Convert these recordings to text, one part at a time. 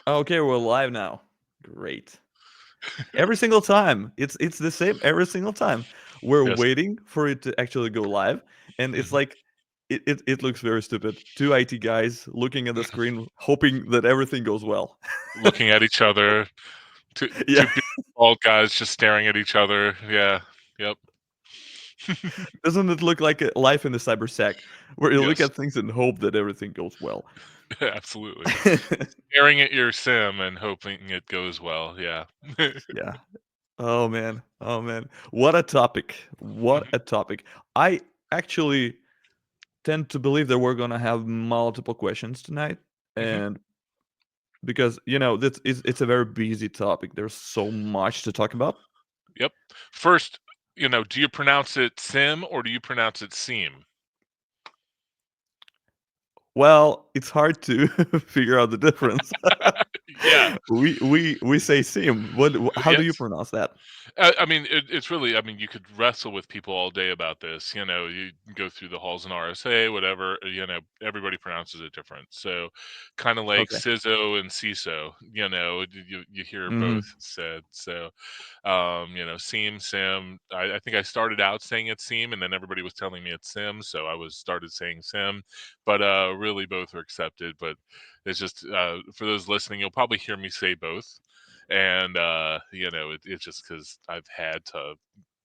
Okay, we're live now. Great. Every single time. It's the same every single time. We're Yes. waiting for it to actually go live, and it's Mhm. like it looks very stupid. Two IT guys looking at the screen, hoping that everything goes well. Looking at each other, two Yeah. two big bald guys just staring at each other. Yeah. Yep. Doesn't it look like a life in the cybersec, where you look Yes. at things and hope that everything goes well? Absolutely. Staring at your sim and hoping it goes well. Yeah. Yeah. Oh man. Oh man. What a topic. What Mhm. a topic. I actually tend to believe that we're gonna have multiple questions tonight, Mhm. and because this is it's a very busy topic. There's so much to talk about. Yep. First, do you pronounce it sim or do you pronounce it seam? Well, it's hard to figure out the difference. Yeah. We say sim. How do you Yes. pronounce that? I mean, it's really. I mean, you could wrestle with people all day about this. You go through the halls in RSA, whatever. Everybody pronounces it different. So, kind of like Okay. CISO and CISO. You hear both Hmm. said. So, SIEM, SIM. I think I started out saying it's SIEM, and then everybody was telling me it's SIM, so I was started saying SIM. But really, both are accepted. But it's just for those listening, you'll probably hear me say both, and it's just because I've had to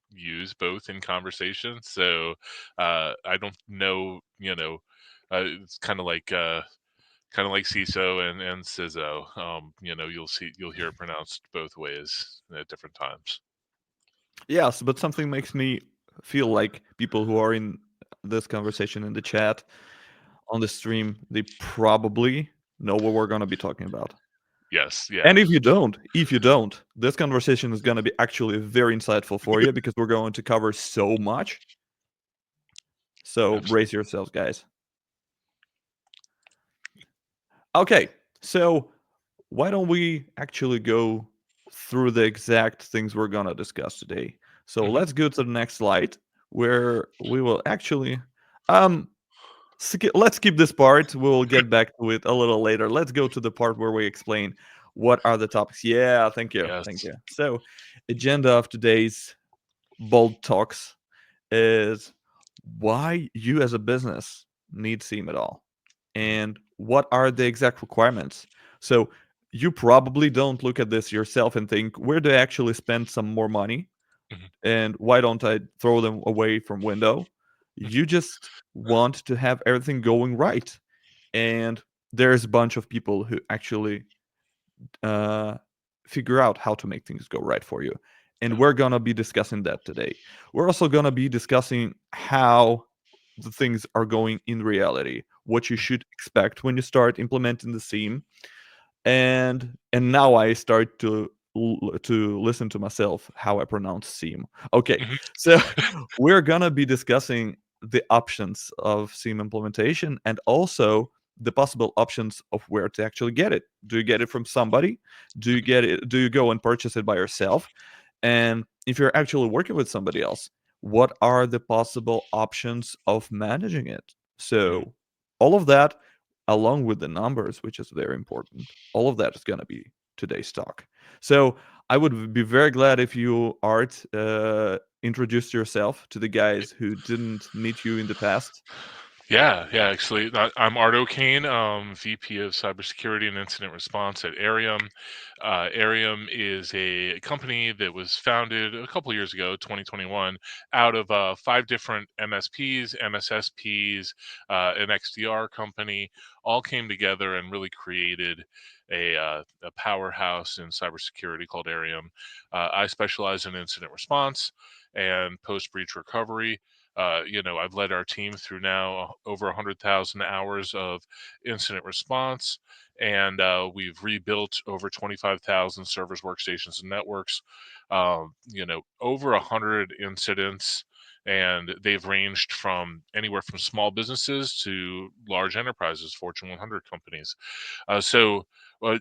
use both in conversation. So I don't know. It's kind of like CISO and CISO. You'll hear it pronounced both ways at different times. Yes, but something makes me feel like people who are in this conversation in the chat on the stream, they probably know what we're gonna be talking about. Yes, And yeah, if you don't, this conversation is gonna be actually very insightful for you because we're going to cover so much. So brace absolutely. yourselves, guys. Okay, so why don't we actually go through the exact things we're gonna discuss today? So Hmm. let's go to the next slide where we will actually um let's skip this part. We'll get back to it a little later. Let's go to the part where we explain what are the topics. Yeah, thank you. Thank Yes. you. So, agenda of today's bold talks is why you as a business need SIEM at all Hmm. and what are the exact requirements. So, you probably don't look at this yourself and think, where do I actually spend some more money? Hmm. And why don't I throw them away from window? You just want to have everything going right. And there's a bunch of people who actually uh, figure out how to make things go right for you. And Yeah. we're going to be discussing that today. We're also going to be discussing how the things are going in reality, what you Mhm. should expect when you start implementing the SIEM, and now I start to listen to myself how I pronounce SIEM. Okay, Mhm. so we're gonna be discussing the options of SIEM implementation and also the possible options of where to actually get it. Do you get it from somebody? Do you Mhm. get it? Do you go and purchase it by yourself? And if you're actually working with somebody else, what are the possible options of managing it? Mhm. So all of that along with the numbers, which is very important. All of that is going to be today's talk. So I would be very glad if you, Art, introduced yourself to the guys who didn't meet you in the past. Yeah, yeah. Actually, I'm Art Ocain, VP of Cybersecurity and Incident Response at Airiam. Airiam is a company that was founded a couple years ago, 2021, out of five different MSPs, MSSPs, an XDR company, all came together and really created a powerhouse in cybersecurity called Airiam. I specialize in incident response and post breach recovery. I've led our team through now over 100,000 hours of incident response, and we've rebuilt over 25,000 servers, workstations, and networks. Over 100 incidents and they've ranged from anywhere from small businesses to large enterprises, Fortune 100 companies. So, a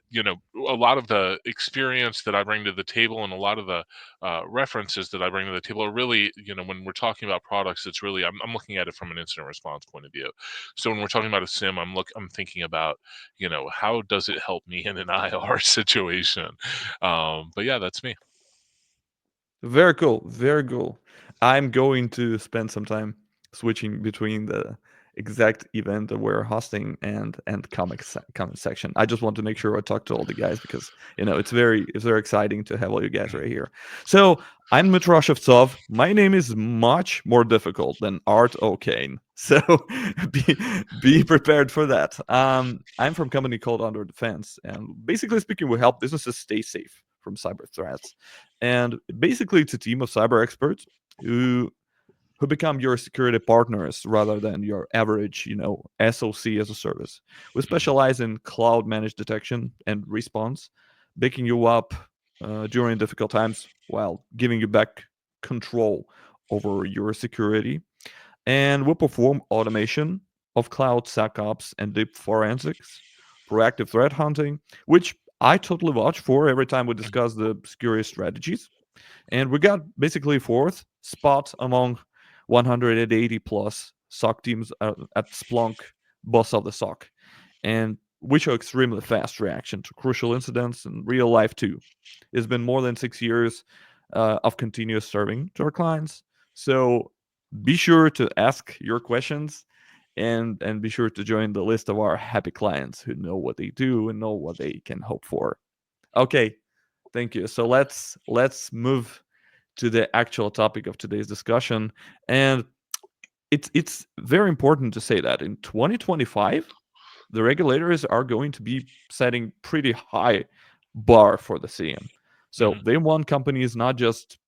lot of the experience that I bring to the table and a lot of the references that I bring to the table are really, when we're talking about products, it's really I'm looking at it from an incident response point of view. So when we're talking about a SIM, I'm thinking about, how does it help me in an IR situation? But yeah, that's me. Very cool. Very cool. I'm going to spend some time switching between the exact event that we're hosting and comment section. I just want to make sure I talk to all the guys because it's very exciting to have all you guys Mhm. right here. So I'm Dmytro Shevtsov. My name is much more difficult than Art Ocain. So be be prepared for that. I'm from a company called UnderDefense, and basically speaking, we help businesses stay safe from cyber threats. And basically, it's a team of cyber experts who become your security partners rather than your average, SOC as a service. We Mhm. specialize in cloud managed detection and response, backing you up during difficult times while giving you back control over your security. And we perform automation of cloud SecOps and deep forensics, proactive threat hunting, which I totally watch for every time we Mhm. discuss the security strategies. And we got basically fourth spot among 180 plus SOC teams at Splunk, boss of the SOC, and we show extremely fast reaction to crucial incidents in real life too. It's been more than 6 years of continuous serving to our clients, so be sure to ask your questions and be sure to join the list of our happy clients who know what they do and know what they can hope for. Okay, thank you. So let's move to the actual topic of today's discussion. And it's very important to say that in 2025, the regulators are going to be setting pretty high bar for the CM. So Mhm. they want companies not just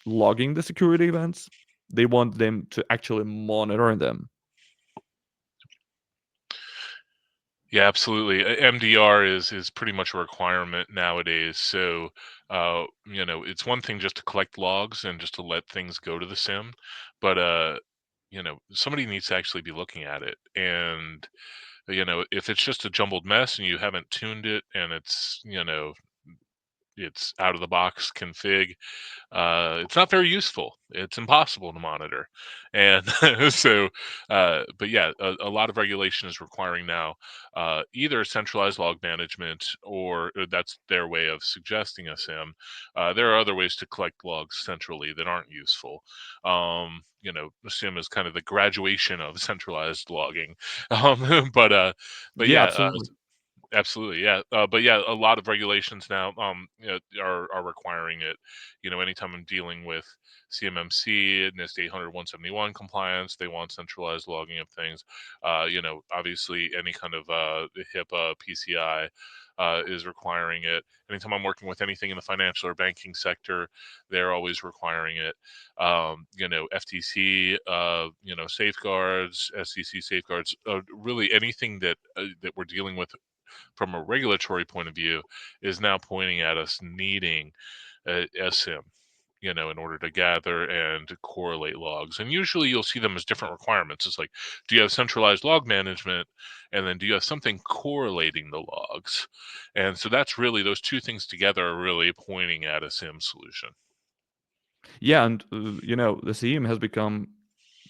logging the security events, they want them to actually monitor them. Yeah, absolutely. MDR is pretty much a requirement nowadays. So, it's one thing just to collect logs and just to let things go to the SIM, but somebody needs to actually be looking at it. And if it's just a jumbled mess and you haven't tuned it and it's out of the box config, it's not very useful. It's impossible to monitor, and but yeah, a lot of regulation is requiring now either centralized log management or that's their way of suggesting a SIM. There are other ways to collect logs centrally that aren't useful. SIM is kind of the graduation of centralized logging, but Yeah, yeah, absolutely. absolutely, yeah. But yeah, a lot of regulations now are requiring it. Anytime I'm dealing with CMMC, NIST 800 171 compliance, they want centralized logging of things. Obviously, any kind of HIPAA, PCI is requiring it. Anytime I'm working with anything in the financial or banking sector, they're always requiring it. FTC, safeguards, SEC safeguards, really anything that we're dealing with from a regulatory point of view is now pointing at us needing a SIM, in order to gather and correlate logs. And usually you'll see them as different requirements. It's like, do you have centralized log management? And then do you have something correlating the logs? And so that's really those two things together are really pointing at a SIM solution. Yeah, and the CM has become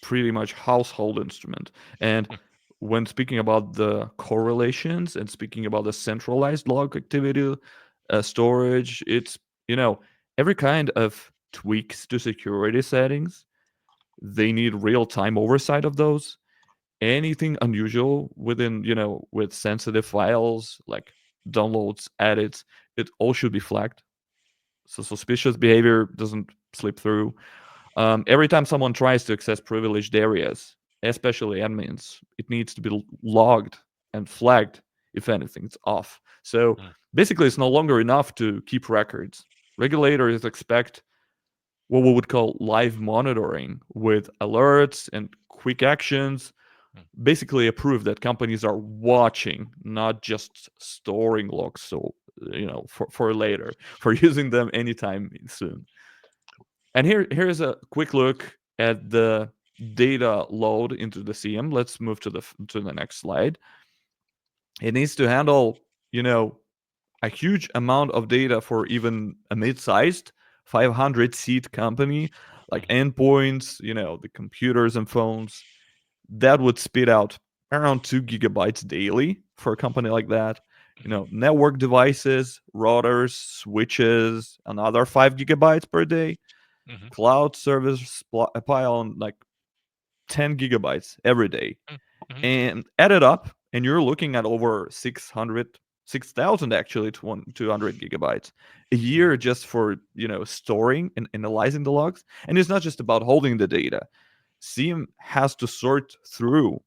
pretty much household instrument. And Mm. when speaking about the correlations and speaking about the centralized log activity, storage, it's every kind of tweaks to security settings. They need real time oversight of those. Anything unusual within with sensitive files like downloads, edits, it all should be flagged. So suspicious behavior doesn't slip through. Every time someone tries to access privileged areas, especially admins, it needs to be logged and flagged if anything's off. So Mm. basically, it's no longer enough to keep records. Regulators expect what we would call live monitoring with alerts and quick actions, Mm. basically a proof that companies are watching, not just storing logs. So, for later, for using them anytime soon. And here's a quick look at the data load into the SIEM. Let's move to the next slide. It needs to handle, you know, a huge amount of data for even a mid-sized 500 seat company, like Mhm, endpoints, the computers and phones. That would spit out around 2 GB daily for a company like that. mhm, Network devices, routers, switches, another 5 GB per day. mhm, Cloud service pile on like 10 GB every day, mhm, mhm, and add it up, and you're looking at over 6,000 actually to 200 GB a mhm, year just for storing and analyzing the logs. And it's not just about holding the data. SIEM has to sort through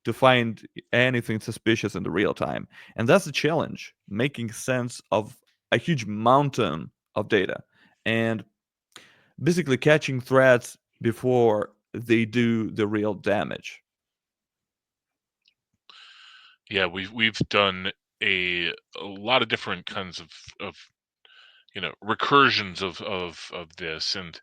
to find anything suspicious in the real time, and that's the challenge: making sense of a huge mountain of data and basically catching threats before they do the real damage. Yeah, we've done a lot of different kinds of recursions of this, and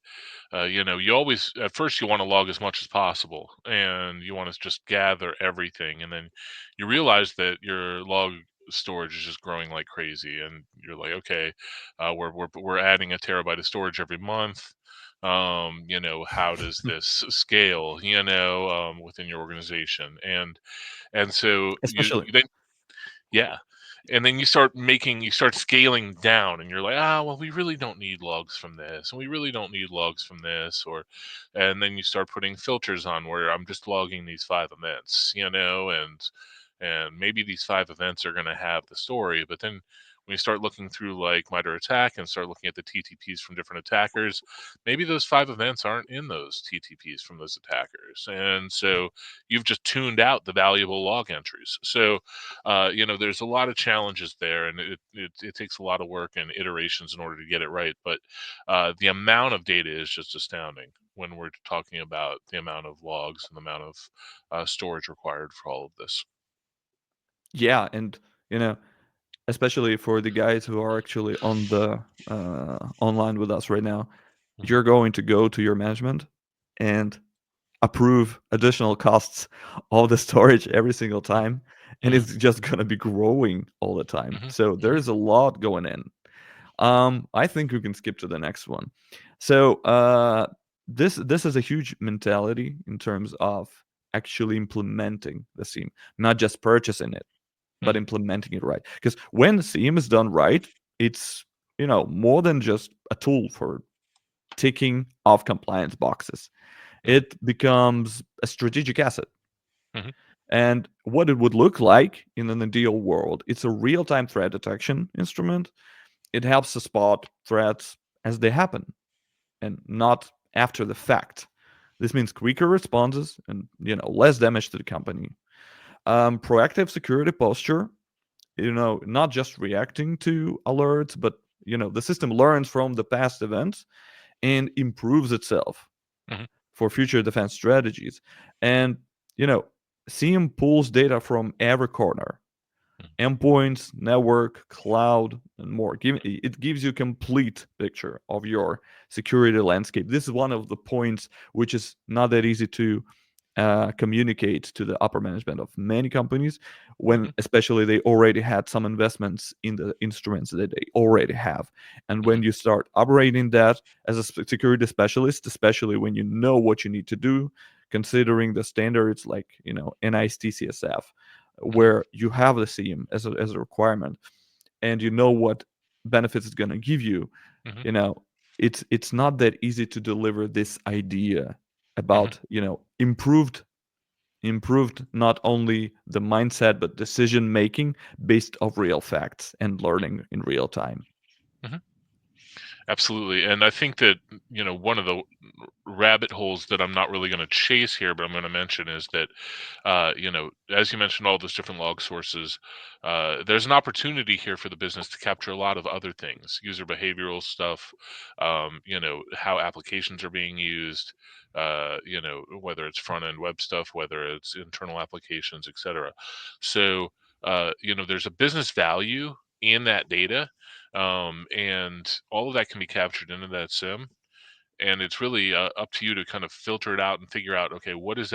you always at first you want to log as much as possible, and you want to just gather everything, and then you realize that your log storage is just growing like crazy, and you're like, okay, we're adding a terabyte of storage every month. How does this scale? Within your organization, and so Especially, then yeah. And then you start scaling down, and you're like, well, we really don't need logs from this, and we really don't need logs from this, and then you start putting filters on where I'm just logging these 5 events, and maybe these 5 events are going to have the story, but then when you start looking through like MITRE ATT&CK and start looking at the TTPs from different attackers, maybe those 5 events aren't in those TTPs from those attackers, and so you've just tuned out the valuable log entries. So there's a lot of challenges there, and it takes a lot of work and iterations in order to get it right. But the amount of data is just astounding when we're talking about the amount of logs and the amount of storage required for all of this. yeah, and you know, especially for the guys who are actually on the online with us right now, Mhm, you're going to go to your management and approve additional costs of the storage every single time, and mhm, it's just gonna be growing all the time. mhm, So mhm, there's a lot going in. I think we can skip to the next one. So this is a huge mentality in terms of actually implementing the SIEM, not just purchasing it, but mhm, implementing it right. Because when the SIEM is done right, it's more than just a tool for ticking off compliance boxes. mhm, It becomes a strategic asset. mhm, And what it would look like in an ideal world, it's a real-time threat detection instrument. It helps to spot threats as they happen and not after the fact. This means quicker responses and less damage to the company. Proactive security posture, not just reacting to alerts, but the system learns from the past events and improves itself mhm, for future defense strategies. And you know, SIEM pulls data from every corner: endpoints, network, cloud, and more. It gives you a complete picture of your security landscape. This is one of the points which is not that easy to communicate to the upper management of many companies, when mhm, especially they already had some investments in the instruments that they already have. And mhm, when you start operating that as a security specialist, especially when you know what you need to do, considering the standards like NIST CSF, mhm, where you have the SIEM as a requirement, and you know what benefits it's going to give you, mhm, you know it's not that easy to deliver this idea mhm, about improved not only the mindset but decision making based of real facts and learning in real time. mhm. Absolutely. And I think that, one of the rabbit holes that I'm not really going to chase here, but I'm going to mention is that, as you mentioned, all those different log sources, there's an opportunity here for the business to capture a lot of other things, user behavioral stuff, how applications are being used, whether it's front end web stuff, whether it's internal applications, etc. So, there's a business value in that data, and all of that can be captured into that SIM. and it's really up to you to kind of filter it out and figure out, okay, what is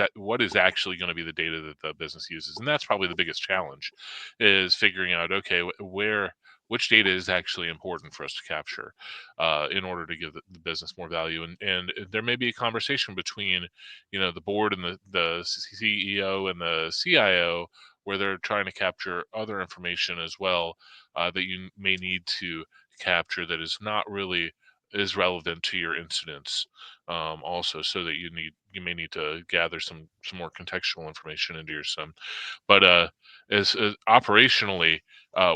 actually going to be the data that the business uses, and that's probably the biggest challenge, is figuring out, okay, where which data is actually important for us to capture in order to give the business more value. And there may be a conversation between, the board and the CEO and the CIO, where they're trying to capture other information as well that you may need to capture that is not really is relevant to your incidents, also, so that you may need to gather some more contextual information into your SIM. But as operationally,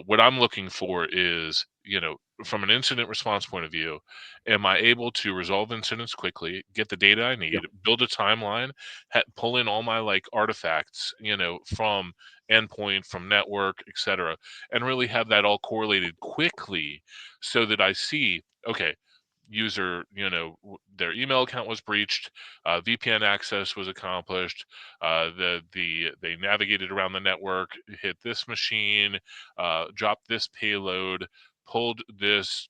what I'm looking for is, from an incident response point of view, am I able to resolve incidents quickly, get the data I Yeah. need, build a timeline, pull in all my like artifacts, from endpoint, from network, etc., and really have that all correlated quickly, so that I see, okay, user, their email account was breached, VPN access was accomplished, they navigated around the network, hit this machine, dropped this payload, pulled this,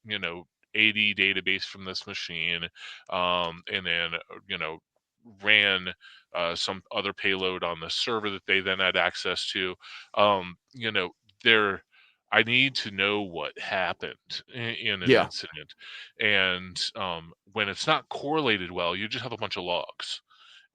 80 database from this machine, and then, ran some other payload on the server that they then had access to. um, you know there I need to know what happened in an Yeah. incident. And when it's not correlated well, you just have a bunch of logs,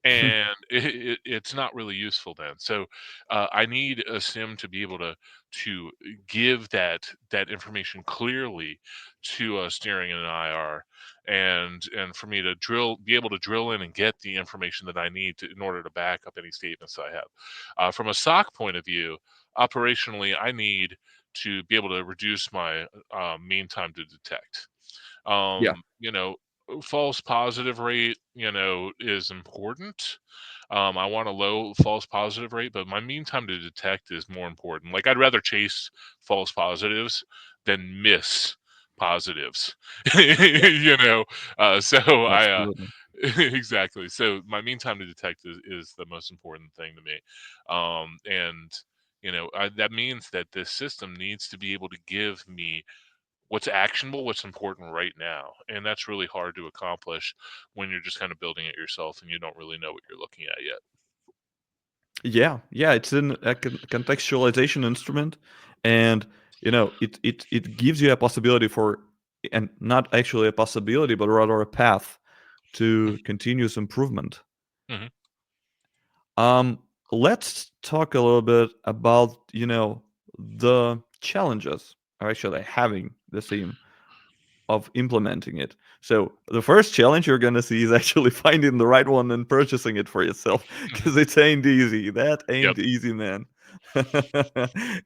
and it's not really useful then. So I need a SIM to be able to give that information clearly to steering and an IR, and for me to be able to drill in and get the information that I need in order to back up any statements I have. From a SOC point of view, operationally, I need to be able to reduce my mean time to detect. Yeah. um, you know False positive rate, is important. I want a low false positive rate, but my mean time to detect is more important. Like, I'd rather chase false positives than miss positives. Yeah. So I Absolutely. exactly. So my mean time to detect is the most important thing to me. And that means that this system needs to be able to give me what's actionable, what's important right now. And that's really hard to accomplish when you're just kind of building it yourself and you don't really know what you're looking at yet. Yeah, yeah, it's a contextualization instrument, and it gives you a possibility for, and not actually a possibility, but rather a path to continuous improvement. Mm-hmm. Um, let's talk a little bit about the challenges of actually having the theme of implementing it. So the first challenge you're gonna see is actually finding the right one and purchasing it for yourself, Mm-hmm. because it ain't easy. That Yep. ain't easy, man.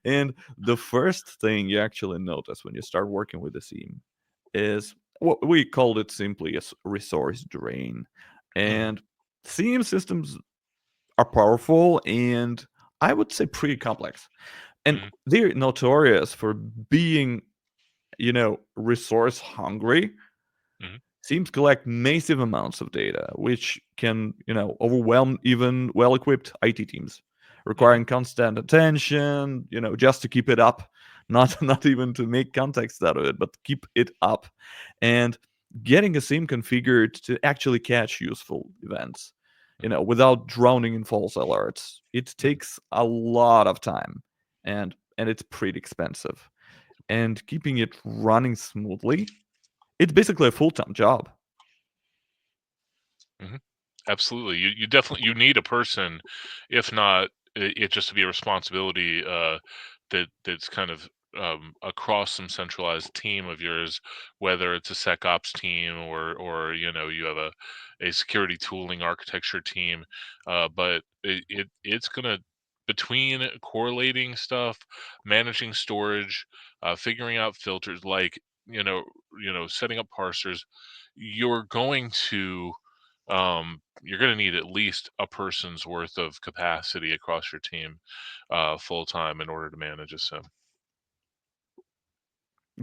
And the first thing you actually notice when you start working with the theme is what we called it simply as resource drain. Mm-hmm. And theme systems are powerful and I would say pretty complex. And Mm-hmm. they're notorious for being, resource hungry. Mm-hmm. Teams collect massive amounts of data, which can, overwhelm even well-equipped IT teams, Mm-hmm. requiring constant attention, just to keep it up, not not even to make context out of it, but keep it up, and getting a SIEM configured to actually catch useful events, without drowning in false alerts. It Mm-hmm. takes a lot of time, and it's pretty expensive. And keeping it running smoothly, it's basically a full-time job. Mm-hmm. Absolutely. You definitely you need a person, if not it just to be a responsibility that's kind of across some centralized team of yours, whether it's a SecOps team or you have a security tooling architecture team. But it's gonna, between correlating stuff, managing storage, figuring out filters, like you know setting up parsers, you're going to you're going to need at least a person's worth of capacity across your team, full time, in order to manage a sim.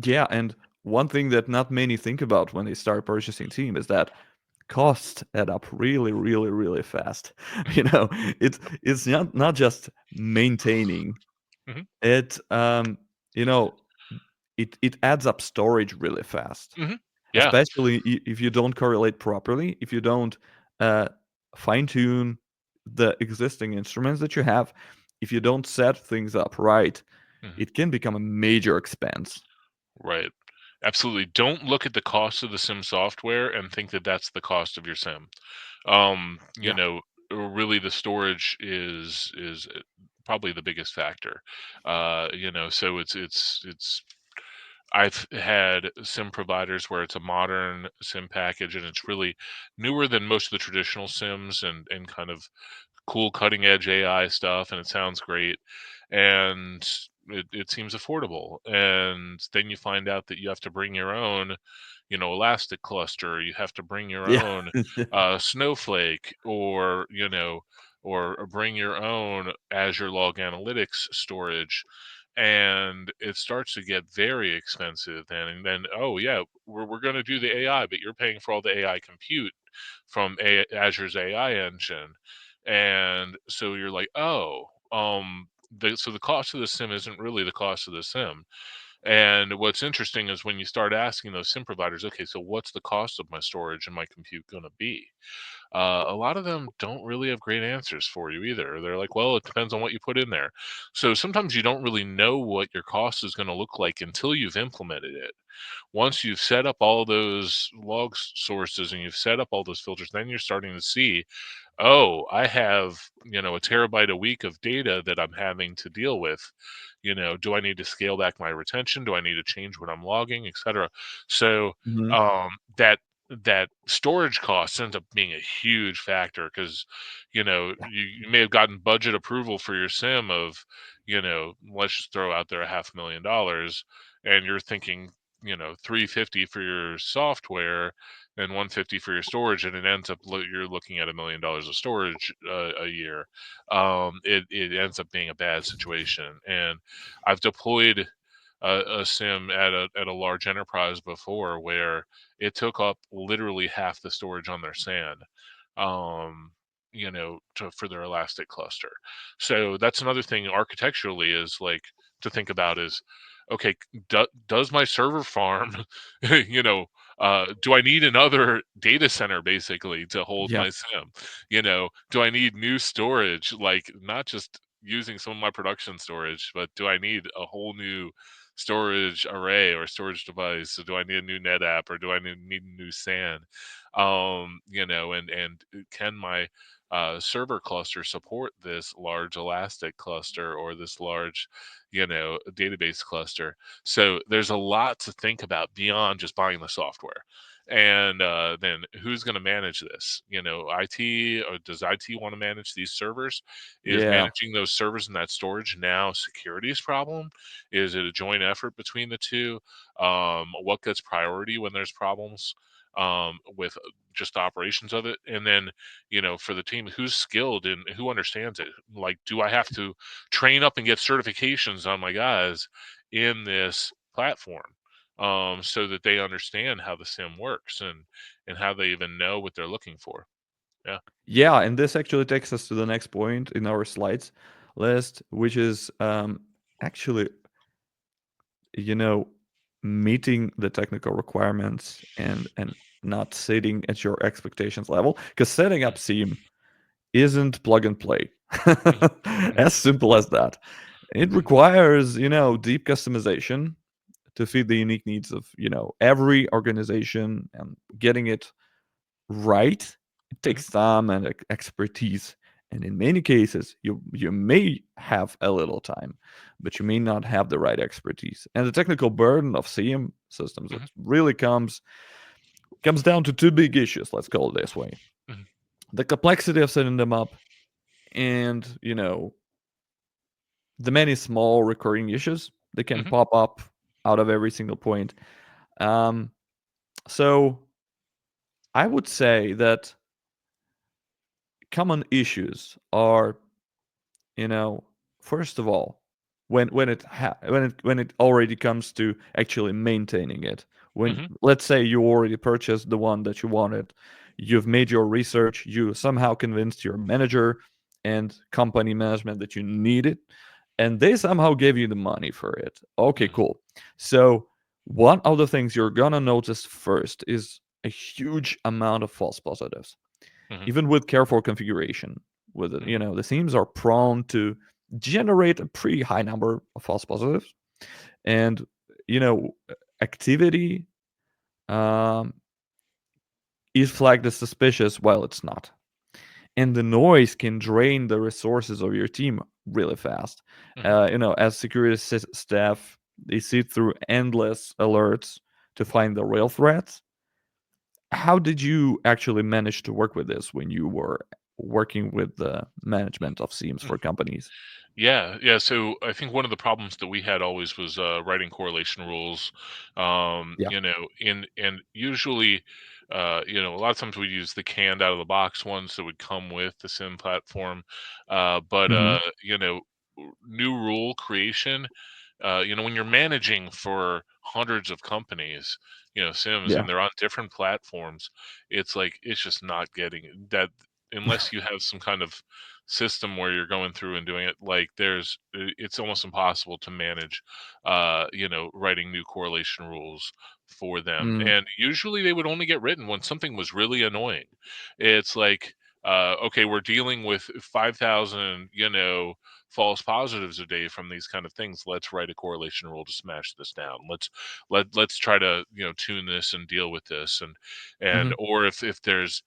Yeah, and one thing that not many think about when they start purchasing team is that costs add up really, really, really fast. Hmm. It's not just maintaining Hmm. it. You know, it adds up storage really fast. Hmm. Yeah. especially if you don't correlate properly, if you don't uh, fine tune the existing instruments that you have, if you don't set things up right, Mhm. it can become a major expense. Right. Absolutely. Don't look at the cost of the SIM software and think that that's the cost of your SIM. You Yeah. know, really the storage is probably the biggest factor. So it's I've had SIM providers where it's a modern SIM package and it's really newer than most of the traditional SIMs and kind of cool cutting edge AI stuff and it sounds great and it seems affordable. And then you find out that you have to bring your own, Elastic cluster, you have to bring your Yeah. own Snowflake or bring your own Azure Log Analytics storage. And it starts to get very expensive then. And then, oh, yeah, we're going to do the AI, but you're paying for all the AI compute from Azure's AI engine. And so you're like, oh, so the cost of the SIM isn't really the cost of the SIM. And what's interesting is when you start asking those SIM providers, okay, so what's the cost of my storage and my compute going to be? A lot of them don't really have great answers for you either. They're like, well, it depends on what you put in there. So sometimes you don't really know what your cost is going to look like until you've implemented it. Once you've set up all those log sources and you've set up all those filters, then you're starting to see, oh, I have, a terabyte a week of data that I'm having to deal with. Do I need to scale back my retention? Do I need to change what I'm logging, etc.? So Mhm. um, that that storage cost ends up being a huge factor because you may have gotten budget approval for your sim of let's just throw out there $500,000 and you're thinking 350 for your software and 150 for your storage, and it ends up you're looking at $1 million of storage a year. It ends up being a bad situation. And I've deployed a sim at a large enterprise before where it took up literally half the storage on their SAN. Um, for their Elastic cluster. So that's another thing architecturally is like to think about is, okay, does my server farm, you know, do I need another data center basically to hold Yeah. my sim? Do I need new storage, like not just using some of my production storage, but do I need a whole new storage array or storage device? So do I need a new NetApp or do I need a new SAN? And can my server cluster support this large Elastic cluster or this large, database cluster? So there's a lot to think about beyond just buying the software. And then who's going to manage this? IT, or does IT want to manage these servers? Is Yeah. managing those servers and that storage now security's problem? Is it a joint effort between the two? What gets priority when there's problems with just operations of it? And then, for the team, who's skilled and who understands it? Like, do I have to train up and get certifications on my guys in this platform so that they understand how the sim works and how they even know what they're looking for? Yeah. Yeah, and this actually takes us to the next point in our slides list, which is actually, you know, meeting the technical requirements and not sitting at your expectations level. Because setting up SIEM isn't plug and play. Mhm, mhm, As simple as that. It mhm, requires, deep customization to fit the unique needs of, every organization, and getting it right, it mhm, takes time and expertise. And in many cases, you may have a little time, but you may not have the right expertise. And the technical burden of SIEM systems, it mhm, really comes down to two big issues. Let's call it this way: mhm, the complexity of setting them up, and the many small recurring issues that can mhm, pop up out of every single point. Um, so I would say that common issues are, you know first of all, when it already comes to actually maintaining it. When, mhm, let's say, you already purchased the one that you wanted, you've made your research, you somehow convinced your manager and company management that you need it, and they somehow gave you the money for it. Okay, mhm, cool. So One of the things you're gonna notice first is a huge amount of false positives. Hmm. Even with careful configuration, with Hmm. the themes are prone to generate a pretty high number of false positives, and you know activity um, is flagged as suspicious while it's not. And the noise can drain the resources of your team really fast. Hmm. As security staff, they sit through endless alerts to find the real threats. How did you actually manage to work with this when you were working with the management of SIEMs for companies? Yeah, yeah. So I think one of the problems that we had always was writing correlation rules. Yeah. And usually, a lot of times we use the canned out of the box ones that would come with the SIM platform. But Hmm. new rule creation, when you're managing for hundreds of companies, Sims, Yeah. and they're on different platforms, it's like it's just not getting that unless you have some kind of system where you're going through and doing it. Like it's almost impossible to manage, writing new correlation rules for them. Mm, And usually they would only get written when something was really annoying. It's like, okay, we're dealing with 5,000, false positives a day from these kind of things. Let's write a correlation rule to smash this down. Let's try to tune this and deal with this. And mhm. or if there's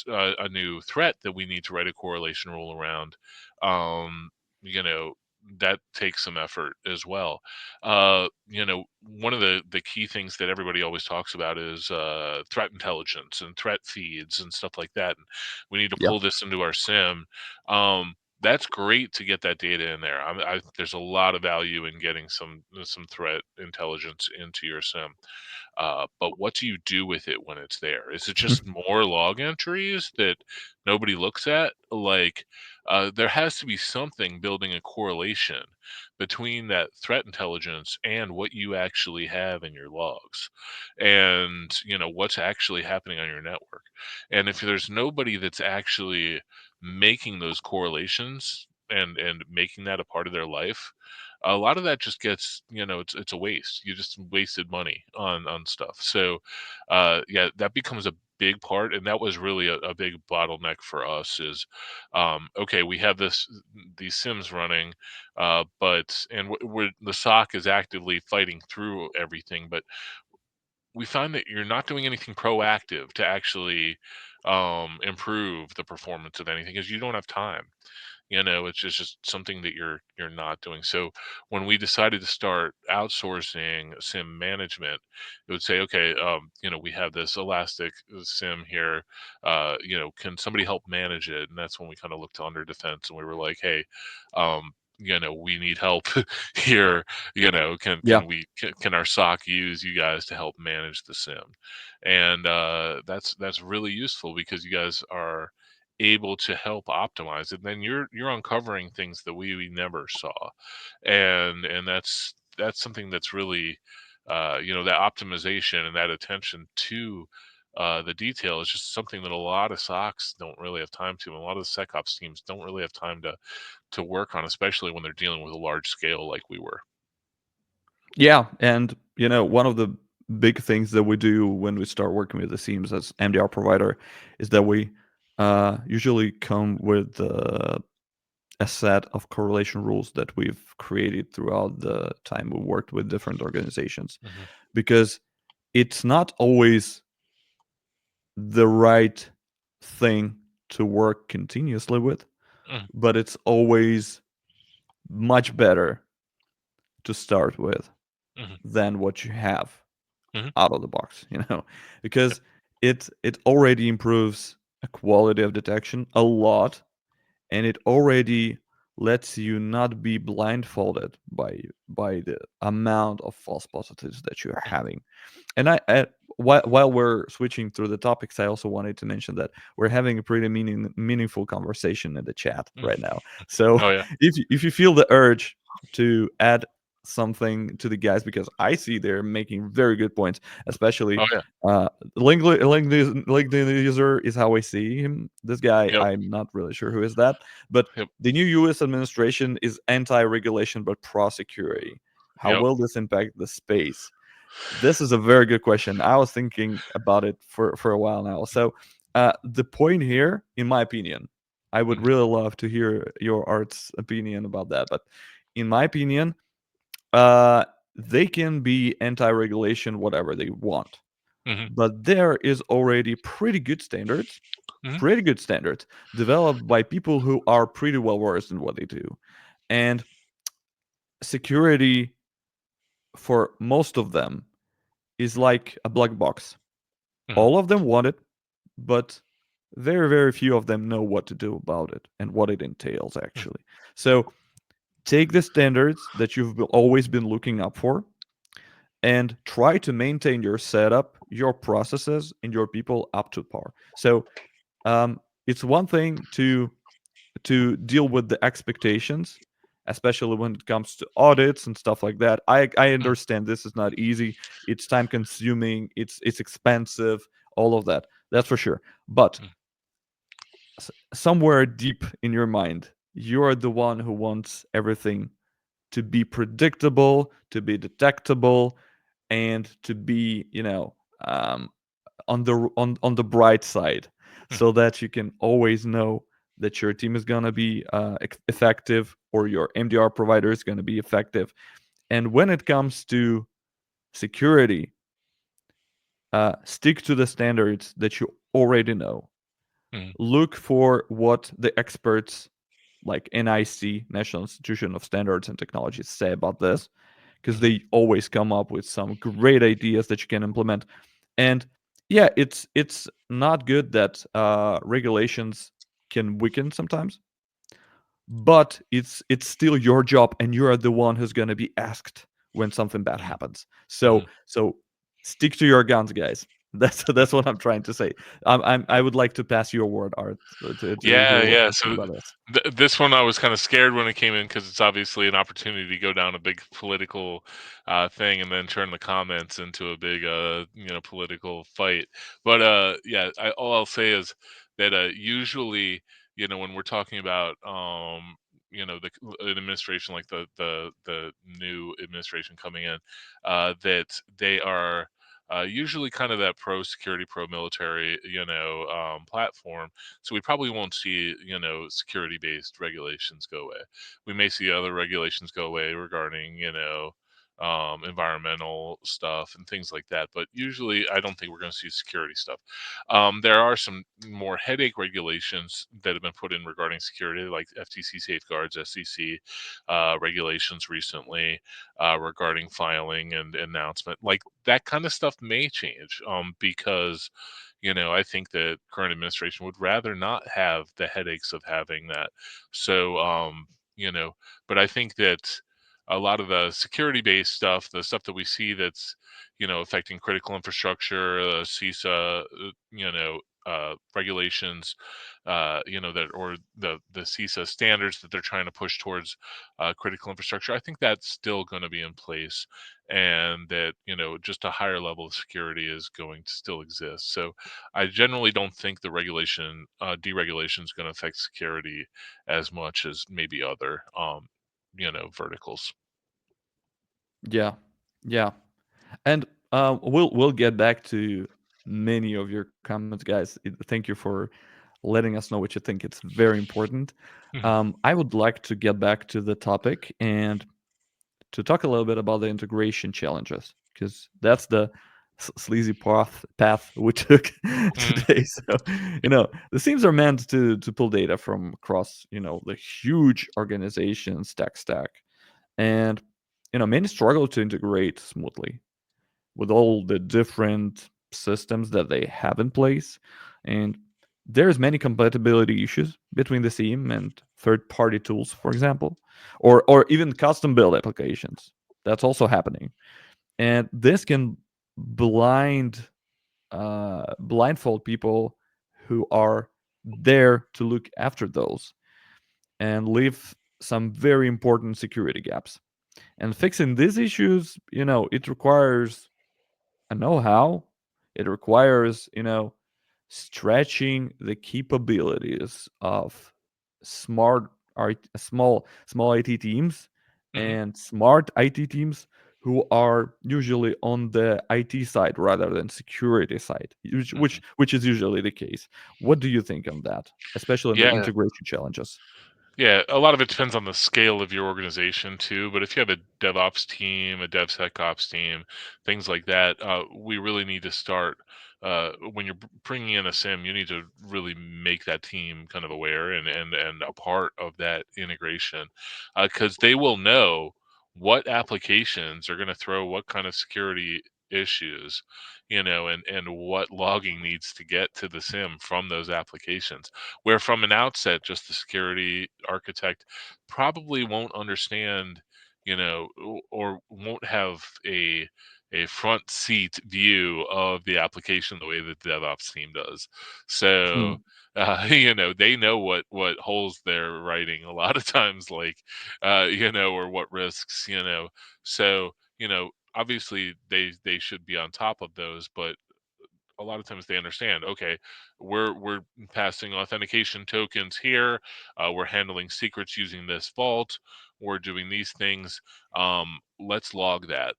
a new threat that we need to write a correlation rule around, um, you know that takes some effort as well. One of the key things that everybody always talks about is threat intelligence and threat feeds and stuff like that. And we need to Yeah. pull this into our SIM. That's great to get that data in there. There's a lot of value in getting some threat intelligence into your SIM. But what do you do with it when it's there? Is it just more log entries that nobody looks at? Like, there has to be something building a correlation between that threat intelligence and what you actually have in your logs, and what's actually happening on your network. And if there's nobody that's actually making those correlations and making that a part of their life, a lot of that just gets, it's a waste. You just wasted money on stuff. So yeah, that becomes a big part, and that was really a big bottleneck for us. Is okay, we have these sims running, but and the soc is actively fighting through everything, but we find that you're not doing anything proactive to actually improve the performance of anything because you don't have time. It's just something that you're not doing. So when we decided to start outsourcing sim management, it would say, okay, we have this elastic sim here. Can somebody help manage it? And that's when we kind of looked to under defense, and we were like, hey, we need help here. Can Yeah. can our soc use you guys to help manage the sim? And that's really useful because you guys are able to help optimize it. Then you're uncovering things that we never saw, and that's something that's really, that optimization and that attention to the detail is just something that a lot of SOCs don't really have time to, and a lot of the SecOps teams don't really have time to work on, especially when they're dealing with a large scale like we were. Yeah, and one of the big things that we do when we start working with the teams as MDR provider is that we usually come with a set of correlation rules that we've created throughout the time we worked with different organizations, Hmm. because it's not always the right thing to work continuously with, Hmm. but it's always much better to start with Hmm. than what you have Hmm. out of the box, Yep. because it already improves a quality of detection a lot, and it already lets you not be blindfolded by the amount of false positives that you're having. And while we're switching through the topics, I also wanted to mention that we're having a pretty meaningful conversation in the chat Mm. right now. So Oh yeah. if you feel the urge to add something to the guys, because I see they're making very good points, especially Oh yeah. uh, LinkedIn user is how I see him. This guy, Yep. I'm not really sure who is that, but Yep. the new U.S. administration is anti-regulation but pro-security. How Yep. will this impact the space? This is a very good question. I was thinking about it for a while now. So, the point here, in my opinion, I would Mhm, really love to hear your art's opinion about that. But in my opinion, they can be anti-regulation, whatever they want. mhm, But there is already mhm, pretty good standards developed by people who are pretty well versed in what they do. And security for most of them is like a black box. mhm, All of them want it, but very, very few of them know what to do about it and what it entails, mhm, actually. So take the standards that you've always been looking up for and try to maintain your setup, your processes, and your people up to par. So it's one thing to deal with the expectations, especially when it comes to audits and stuff like that. I mhm, understand this is not easy. It's time consuming. It's expensive. All of that. That's for sure. But mhm, somewhere deep in your mind, you're the one who wants everything to be predictable, to be detectable, and to be, on the bright side, mhm, so that you can always know that your team is gonna be effective, or your MDR provider is gonna be effective. And when it comes to security, stick to the standards that you already know. mhm, Look for what the experts like NIC, National Institution of Standards and Technologies, say about this, because mhm. they always come up with some great ideas that you can implement. And yeah, it's not good that regulations can weaken sometimes, but it's still your job, and you are the one who's going to be asked when something bad Mhm, happens. mhm. So stick to your guns, guys. That's what I'm trying to say. I would like to pass your word, Art, to Yeah, hear what yeah. you think So about this. this one I was kind of scared when it came in because it's obviously an opportunity to go down a big political thing and then turn the comments into a big political fight. But yeah, all I'll say is that usually when we're talking about an administration like the new administration coming in, that they are. Usually, kind of that pro security, pro military, platform, so we probably won't see, security-based regulations go away. We may see other regulations go away regarding, environmental stuff and things like that. But usually, I don't think we're going to see security stuff. There are some more headache regulations that have been put in regarding security, like FTC safeguards, SEC regulations recently regarding filing and announcement. Like that kind of stuff may change because I think that current administration would rather not have the headaches of having that. So, you know, but I think that a lot of the security based stuff, the stuff that we see that's, affecting critical infrastructure, CISA, regulations, that or the CISA standards that they're trying to push towards critical infrastructure. I think that's still going to be in place, and that just a higher level of security is going to still exist. So I generally don't think the deregulation is going to affect security as much as maybe other, verticals. Yeah, yeah. And we'll get back to many of your comments, guys. Thank you for letting us know what you think. It's very important. Mhm, I would like to get back to the topic and to talk a little bit about the integration challenges, because that's the sleazy path we took mhm, today. So, the teams are meant to pull data from across, the huge organization's tech stack, and many struggle to integrate smoothly with all the different systems that they have in place. And there's many compatibility issues between the SIEM and third-party tools, for example, or even custom build applications. That's also happening. And this can blindfold people who are there to look after those, and leave some very important security gaps. And fixing these issues, it requires a know-how. It requires, stretching the capabilities of smart small IT teams mhm, and smart IT teams who are usually on the IT side rather than security side, which Mhm. which, which is usually the case. What do you think on that, especially in the Yeah. integration challenges? Yeah, a lot of it depends on the scale of your organization too. But if you have a DevOps team, a DevSecOps team, things like that, we really need to start when you're bringing in a SIM. You need to really make that team kind of aware and a part of that integration, because they will know what applications are going to throw what kind of security issues, and what logging needs to get to the SIM from those applications, where from an outset just the security architect probably won't understand, or won't have a front seat view of the application the way that the DevOps team does. So Hmm. they know what holes they're writing a lot of times, like or what risks, so obviously they should be on top of those, but a lot of times they understand, okay, we're passing authentication tokens here, we're handling secrets using this vault, we're doing these things, let's log that,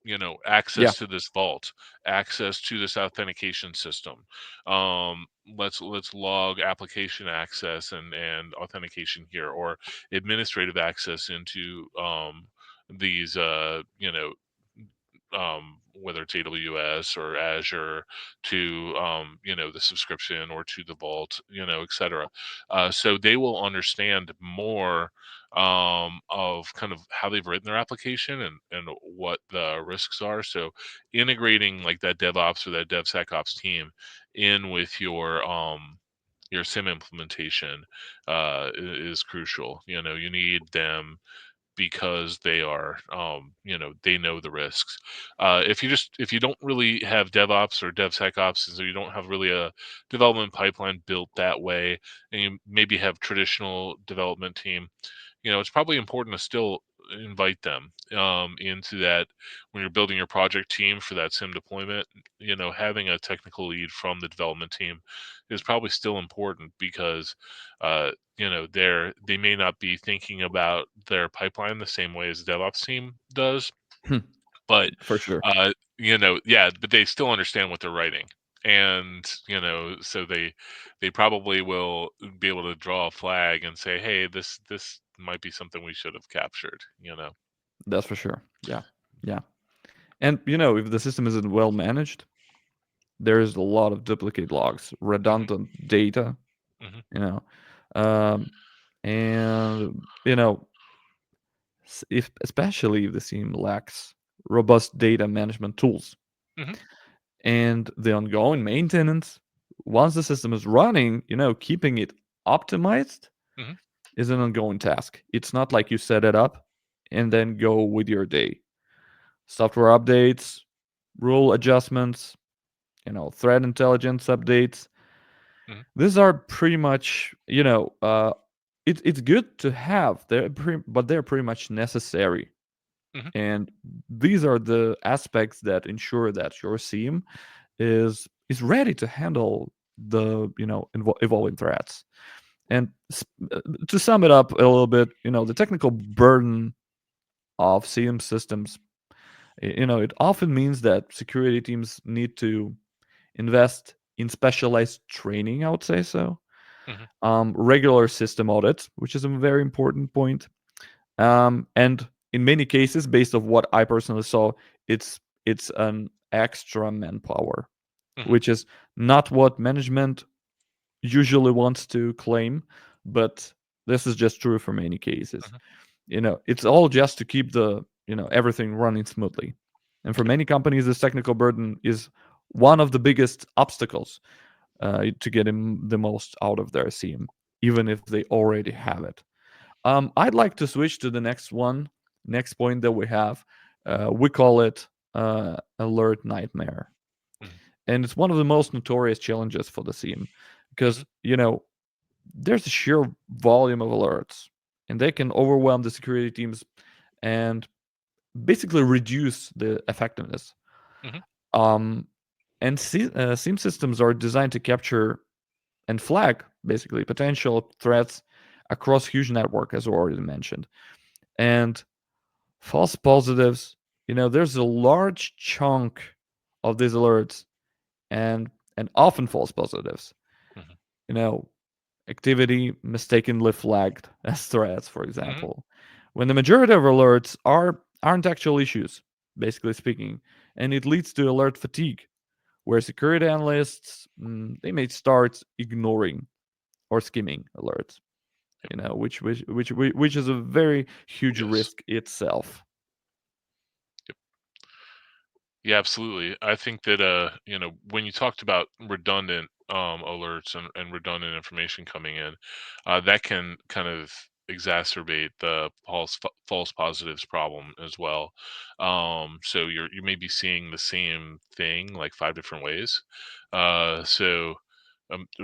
Yeah. access to this vault, access to this authentication system, let's log application access and authentication here, or administrative access into these whether it's AWS or Azure, to the subscription, or to the vault, etc. So they will understand more of kind of how they've written their application and what the risks are. So integrating like that DevOps or that DevSecOps team in with your SIM implementation is crucial. You need them because they are, they know the risks. If you don't really have DevOps or DevSecOps, and so you don't have really a development pipeline built that way, and you maybe have traditional development team, it's probably important to still invite them into that when you're building your project team for that SIM deployment. Having a technical lead from the development team is probably still important, because they may not be thinking about their pipeline the same way as the DevOps team does, Hmm. but For sure. yeah, but they still understand what they're writing, and so they probably will be able to draw a flag and say, hey, this might be something we should have captured. That's for sure. Yeah. Yeah. And if the system isn't well managed, there's a lot of duplicate logs, Hmm. redundant data, Hmm. you know. Um, and if especially if the team lacks robust data management tools Hmm. and the ongoing maintenance, once the system is running, keeping it optimized Hmm. is an ongoing task. It's not like you set it up and then go with your day. Software updates, rule adjustments, threat intelligence updates. Hmm. These are pretty much, it's good to have, but they're pretty much necessary. Hmm. And these are the aspects that ensure that your SIEM is ready to handle the evolving threats. And to sum it up a little bit, the technical burden of SIEM systems, it often means that security teams need to invest in specialized training, I would say so. Hmm. Regular system audits, which is a very important point. And in many cases, based on what I personally saw, it's an extra manpower, Hmm. which is not what management usually wants to claim, but this is just true for many cases. Hmm. It's all just to keep the everything running smoothly. And for many companies, this technical burden is one of the biggest obstacles to getting the most out of their SIEM, even if they already have it. I'd like to switch to the next point that we have. We call it alert nightmare, Hmm. and it's one of the most notorious challenges for the SIEM Hmm. because there's a sheer volume of alerts, and they can overwhelm the security teams and basically reduce the effectiveness. Hmm. Um, and SIEM systems are designed to capture and flag basically potential threats across huge network, as already mentioned. And false positives, there's a large chunk of these alerts and often false positives. Mhm. You know, activity mistakenly flagged as threats, for Mhm. example, when the majority of alerts aren't actual issues, basically speaking, and it leads to alert fatigue, where security analysts they may start ignoring or skimming alerts. Yep. Which is a very huge Yes. risk itself. Yep. Yeah, absolutely. I think that when you talked about redundant alerts and redundant information coming in, that can kind of exacerbate the false positives problem as well. So you may be seeing the same thing like five different ways. So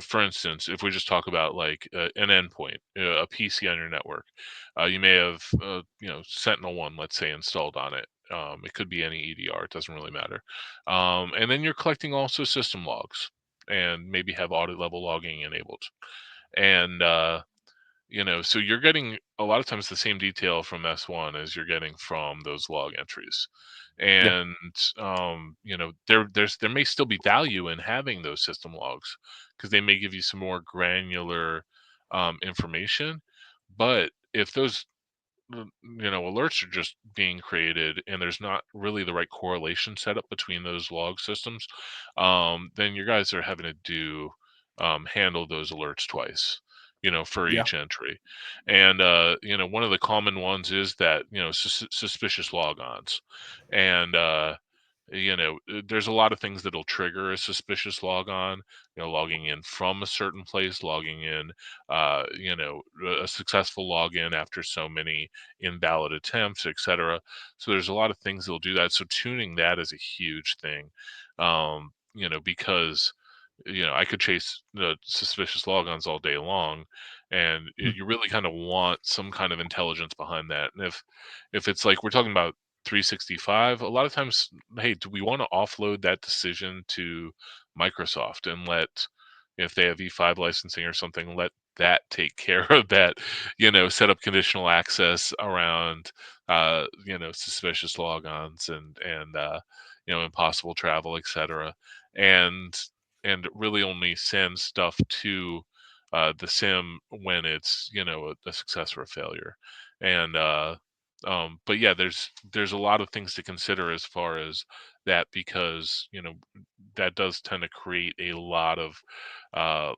for instance, if we just talk about like an endpoint, a PC on your network, you may have Sentinel One, let's say, installed on it. It could be any EDR; it doesn't really matter. And then you're collecting also system logs, and maybe have audit level logging enabled. And so you're getting a lot of times the same detail from S1 as you're getting from those log entries. Yeah. And there may still be value in having those system logs because they may give you some more granular information. But if those alerts are just being created and there's not really the right correlation set up between those log systems, then your guys are having to handle those alerts twice, for Yeah. each entry. And one of the common ones is that suspicious logons. And there's a lot of things that'll trigger a suspicious logon, logging in from a certain place, logging in, a successful login after so many invalid attempts, etc. So there's a lot of things that'll do that. So tuning that is a huge thing, because I could chase the suspicious logons all day long, and Mm. you really kind of want some kind of intelligence behind that. And if it's like we're talking about 365, a lot of times, hey, do we want to offload that decision to Microsoft and let, if they have E5 licensing or something, let that take care of that, set up conditional access around, suspicious logons and impossible travel, etc. And really only send stuff to the SIM when it's a success or a failure. And but yeah, there's a lot of things to consider as far as that, because that does tend to create uh,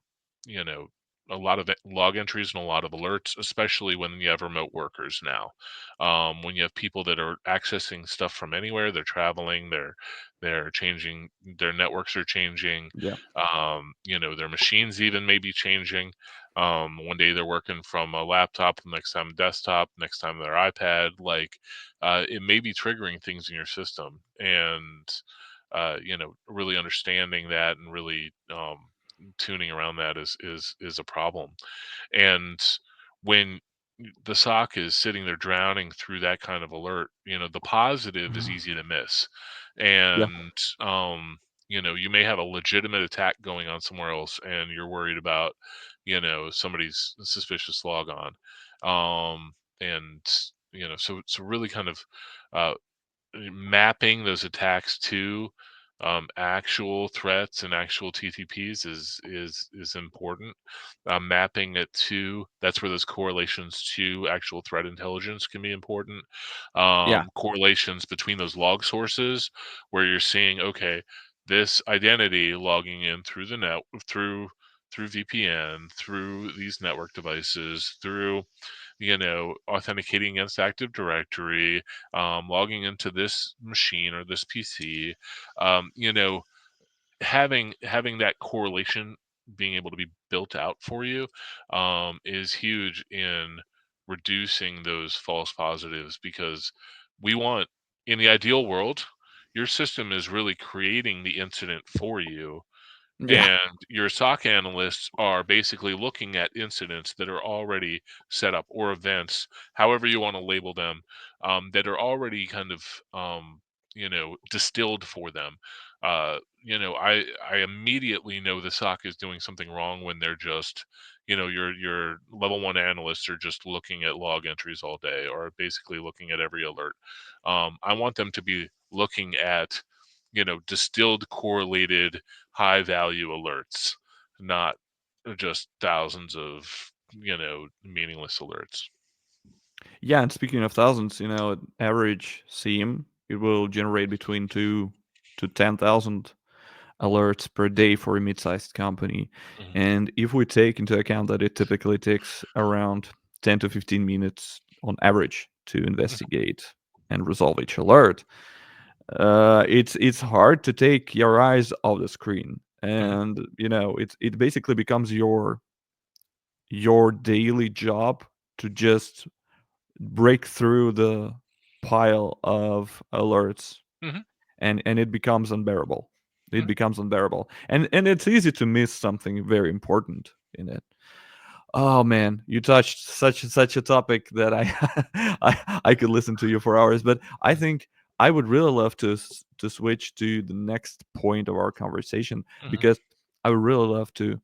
you know, a lot of log entries and a lot of alerts, especially when you have remote workers now. When you have people that are accessing stuff from anywhere, they're traveling, they're changing, their networks are changing, Yeah. their machines even may be changing. One day they're working from a laptop, the next time a desktop, next time their iPad. Like, it may be triggering things in your system, and really understanding that and really tuning around that is a problem. And when the SOC is sitting there drowning through that kind of alert, the positive is easy to miss. Yeah. And you may have a legitimate attack going on somewhere else, and you're worried about somebody's suspicious logon. And so really kind of uh, mapping those attacks to actual threats and actual TTPs is important. Mapping it to, that's where those correlations to actual threat intelligence can be important. Yeah. Correlations between those log sources, where you're seeing, okay, this identity logging in through the net, through VPN, through these network devices, through authenticating against Active Directory, logging into this machine or this PC, having that correlation being able to be built out for you is huge in reducing those false positives, because we want, in the ideal world, your system is really creating the incident for you, Yeah. and your SOC analysts are basically looking at incidents that are already set up, or events, however you want to label them, that are already kind of distilled for them. I immediately know the SOC is doing something wrong when they're just your level one analysts are just looking at log entries all day, or basically looking at every alert. I want them to be looking at, distilled, correlated, high value alerts, not just thousands of, meaningless alerts. Yeah, and speaking of thousands, average SIEM, it will generate between 2 to 10,000 alerts per day for a mid-sized company. Mhm. And if we take into account that it typically takes around 10 to 15 minutes on average to Mhm. investigate and resolve each alert, it's hard to take your eyes off the screen. Mhm. And it basically becomes your daily job to just break through the pile of alerts, Mhm. and it becomes unbearable. It Mhm. becomes unbearable, and it's easy to miss something very important in it. Oh man, you touched such a topic that I I could listen to you for hours, but I think I would really love to switch to the next point of our conversation, Mhm. because I would really love to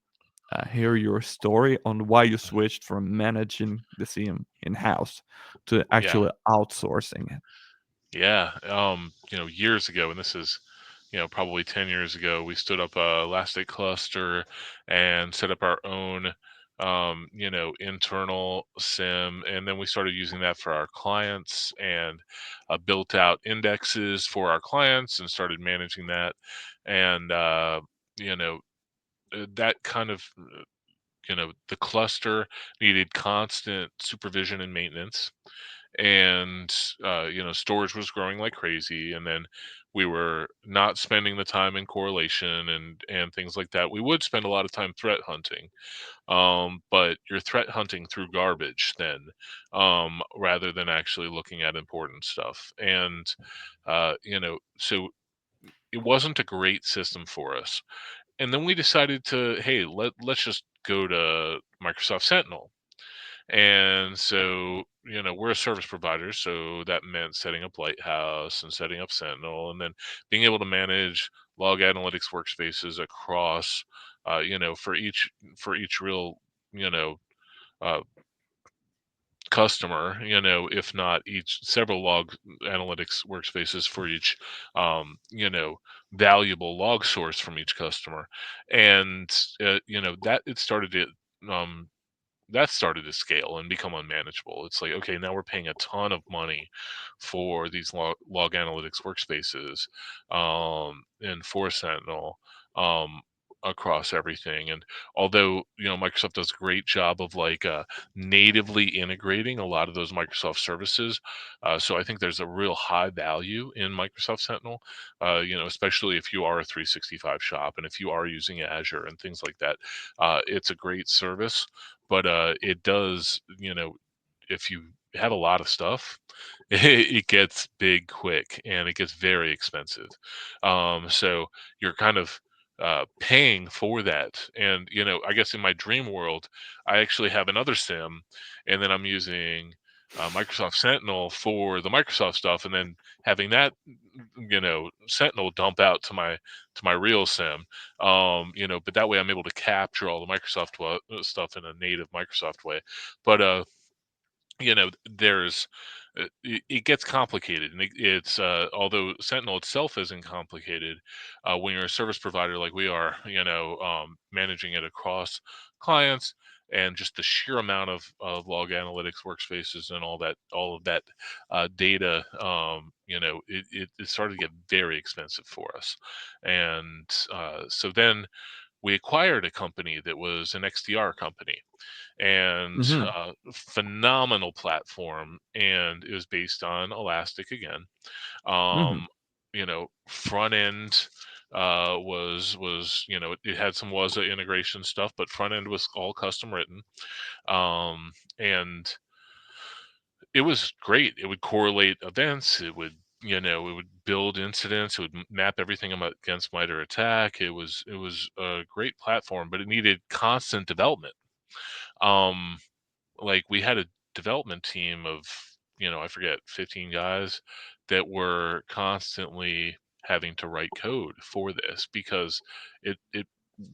hear your story on why you switched from managing the SIEM in house to Yeah. actually outsourcing it. Yeah. Years ago, and this is, probably 10 years ago, we stood up a Elastic cluster and set up our own, internal SIM. And then we started using that for our clients, and built out indexes for our clients and started managing that. And, you know, that kind of, the cluster needed constant supervision and maintenance, and storage was growing like crazy, and then we were not spending the time in correlation and things like that. We would spend a lot of time threat hunting, but you're threat hunting through garbage then, rather than actually looking at important stuff. And so it wasn't a great system for us. And then we decided to, hey, let's just go to Microsoft Sentinel. And so, we're a service provider, so that meant setting up Lighthouse and setting up Sentinel, and then being able to manage log analytics workspaces across, for each real, you know, uh, customer, if not each, several log analytics workspaces for each, valuable log source from each customer. And that it started to um, that started to scale and become unmanageable. It's like, okay, now we're paying a ton of money for these log analytics workspaces, and for Sentinel, um, across everything. And although Microsoft does a great job of like natively integrating a lot of those Microsoft services, so I think there's a real high value in Microsoft Sentinel. Especially if you are a 365 shop and if you are using Azure and things like that, it's a great service. But it does, if you have a lot of stuff, it gets big quick and it gets very expensive. So you're kind of paying for that. And, I guess in my dream world, I actually have another SIM, and then I'm using Microsoft Sentinel for the Microsoft stuff, and then having that, Sentinel dump out to my real SIM. But that way I'm able to capture all the Microsoft stuff in a native Microsoft way. But there's it gets complicated, and it's although Sentinel itself isn't complicated, when you're a service provider like we are, managing it across clients, and just the sheer amount of log analytics workspaces and all of that data, it started to get very expensive for us. And so then we acquired a company that was an XDR company, and Hmm. phenomenal platform, and it was based on Elastic again. Hmm. Front end was it had some WASA integration stuff, but front end was all custom written. And it was great. It would correlate events. It would build incidents. It would map everything against MITRE ATT&CK. It was a great platform, but it needed constant development. Um, like, we had a development team of, I forget, 15 guys that were constantly having to write code for this, because it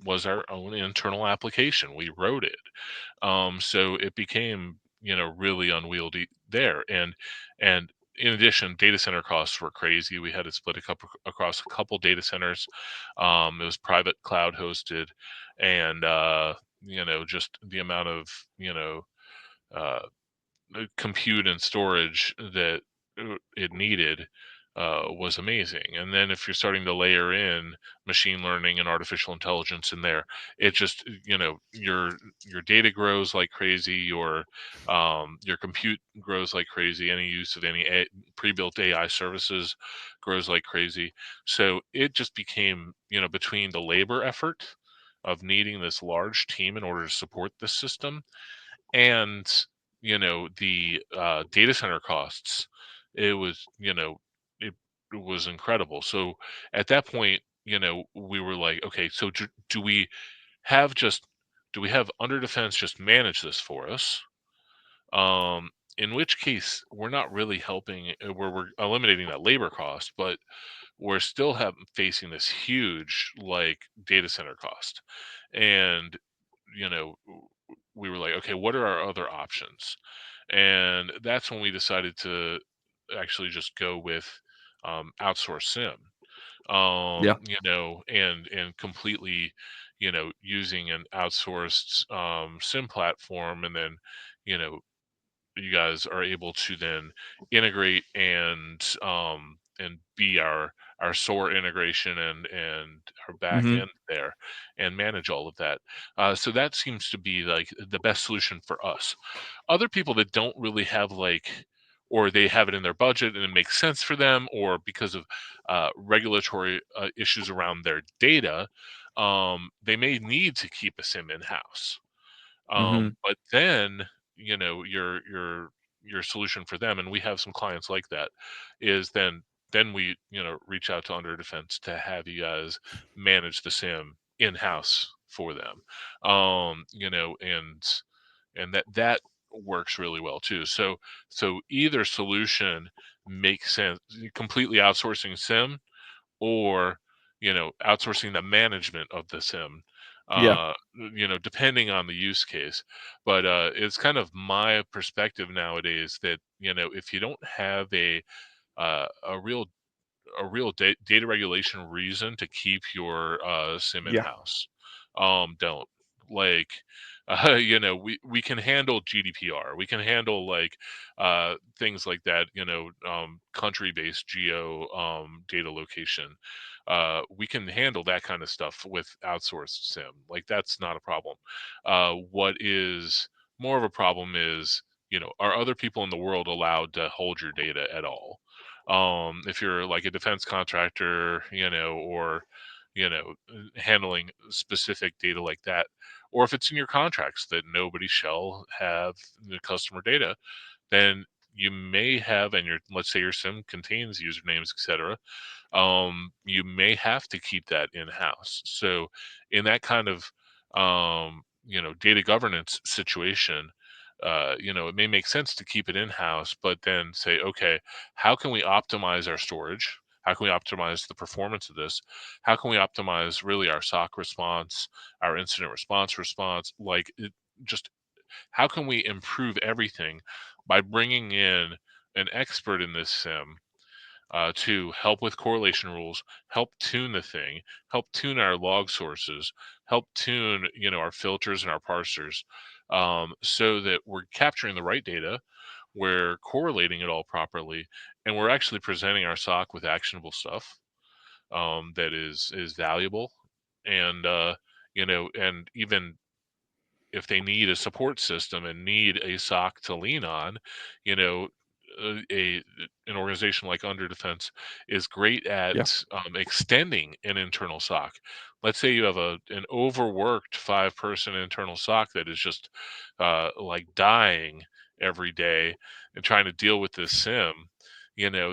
was our own internal application. We wrote it. So it became, really unwieldy there. And in addition, data center costs were crazy. We had to split across a couple data centers. It was private cloud hosted, and just the amount of uh, compute and storage that it needed was amazing. And then if you're starting to layer in machine learning and artificial intelligence in there, it just your data grows like crazy. Your compute grows like crazy. Any use of any pre-built AI services grows like crazy. So it just became, between the labor effort of needing this large team in order to support the system, and the data center costs, it was it, it was incredible. So at that point, we were like, okay, so do we have just do we have under defense just manage this for us, in which case we're not really helping, where we're eliminating that labor cost, but we're still facing this huge like data center cost. And you know we were like, okay, what are our other options? And that's when we decided to actually just go with outsource SIM, Yeah. and completely, using an outsourced SIM platform. And then, you know, you guys are able to then integrate and be our SOAR integration and our back Hmm. end there, and manage all of that. So that seems to be like the best solution for us. Other people that don't really have like, or they have it in their budget and it makes sense for them, or because of regulatory issues around their data, they may need to keep a SIM in house. Hmm. But then, your solution for them, and we have some clients like that, is then we, reach out to Under Defense to have you guys manage the SIM in house for them. And that works really well too. So either solution makes sense. Completely outsourcing SIM, or outsourcing the management of the SIM, Yeah. depending on the use case. But it's kind of my perspective nowadays that, if you don't have a real data regulation reason to keep your SIM in Yeah. house, don't. Like, we can handle GDPR. We can handle like things like that. Country-based geo data location. We can handle that kind of stuff with outsourced SIM. Like, that's not a problem. What is more of a problem is, are other people in the world allowed to hold your data at all? If you're like a defense contractor, or handling specific data like that, or if it's in your contracts that nobody shall have the customer data, then you may have, and your, let's say your SIM contains usernames, etc., you may have to keep that in house. So in that kind of data governance situation, it may make sense to keep it in house, but then say, okay, how can we optimize our storage? How can we optimize the performance of this? How can we optimize really our SOC response, our incident response? Like, just how can we improve everything by bringing in an expert in this SIM to help with correlation rules, help tune the thing, help tune our log sources, help tune, our filters and our parsers, so that we're capturing the right data, we're correlating it all properly, and we're actually presenting our SOC with actionable stuff that is valuable. And and even if they need a support system and need a SOC to lean on, you know, a an organization like Under Defense is great Yeah. at extending an internal SOC. Let's say you have an overworked 5-person internal SOC that is just like dying every day and trying to deal with this SIM.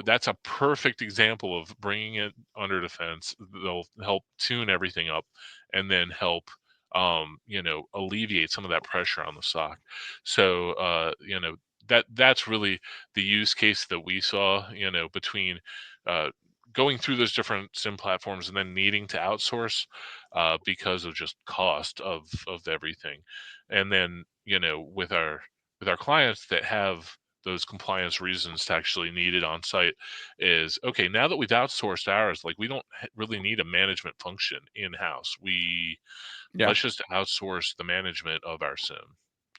That's a perfect example of bringing it Under Defense. They'll help tune everything up and then help alleviate some of that pressure on the SOC. So that's really the use case that we saw, between uh, going through those different SIM platforms and then needing to outsource because of just cost of everything. And then, with our clients that have those compliance reasons to actually need it on site, is okay, now that we've outsourced ours, like we don't really need a management function in house. We Yeah. Let's just outsource the management of our sim,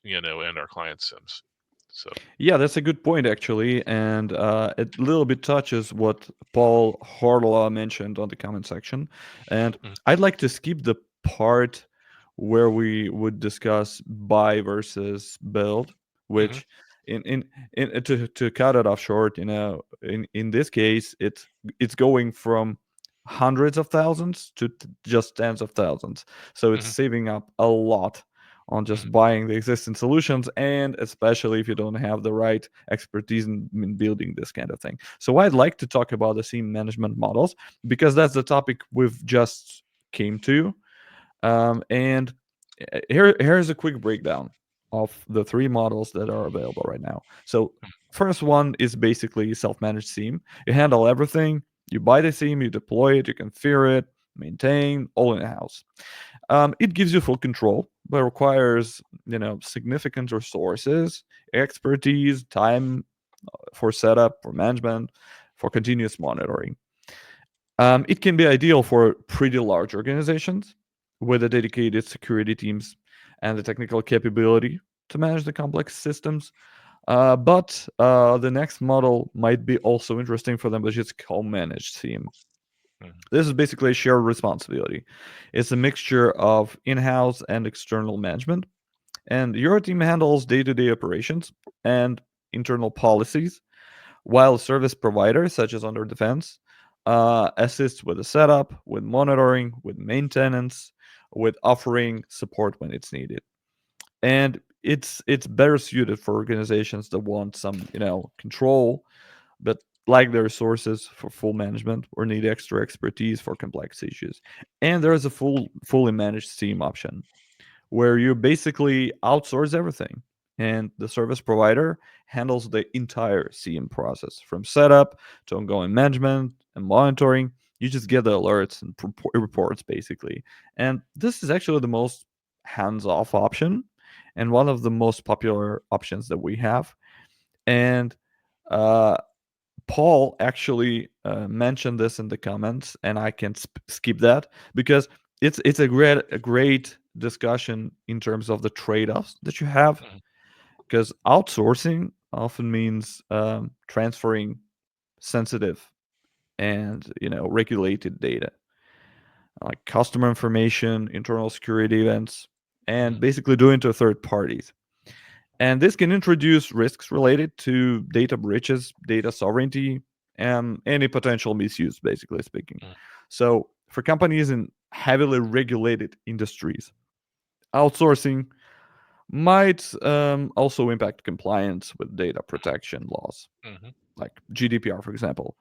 and our client sims. So. Yeah, that's a good point actually, and it little bit touches what Paul Hardlaw mentioned on the comment section. And Mm, I'd like to skip the part where we would discuss buy versus build, mhm, which in to cut it off short, in this case, it's going from hundreds of thousands to just tens of thousands. So it's mhm, saving up a lot on mhm, just buying the existing solutions, and especially if you don't have the right expertise in building this kind of thing. So I'd like to talk about the SIEM management models because that's the topic we've just came to. And here's a quick breakdown of the three models that are available right now. So first one is basically self-managed SIEM. You handle everything. You buy the SIEM, you deploy it, you configure it, maintain, all in house. It gives you full control, but requires significant resources, expertise, time for setup, for management, for continuous monitoring. It can be ideal for pretty large organizations with a dedicated security teams and the technical capability to manage the complex systems. But the next model might be also interesting for them, which is co-managed SIEM. mhm, This is basically a shared responsibility. It's a mixture of in-house and external management, and your team handles day-to-day operations and internal policies, while service providers such as UnderDefense assist with the setup, with monitoring, with maintenance, with offering support when it's needed. And it's better suited for organizations that want some control, but lack the resources for full management or need extra expertise for complex issues. And there is a fully managed SIEM option where you basically outsource everything, and the service provider handles the entire SIEM process from setup to ongoing management and monitoring. You just get the alerts and reports basically. And this is actually the most hands-off option and one of the most popular options that we have. And uh, Paul actually mentioned this in the comments, and I can skip that because it's a great discussion in terms of the trade-offs that you have. mhm, Because outsourcing often means transferring sensitive and regulated data, like customer information, internal security events, and mhm, basically doing to third parties. And this can introduce risks related to data breaches, data sovereignty, and any potential misuse, basically speaking. mhm, So, for companies in heavily regulated industries, outsourcing might also impact compliance with data protection laws, mhm, like GDPR, for example.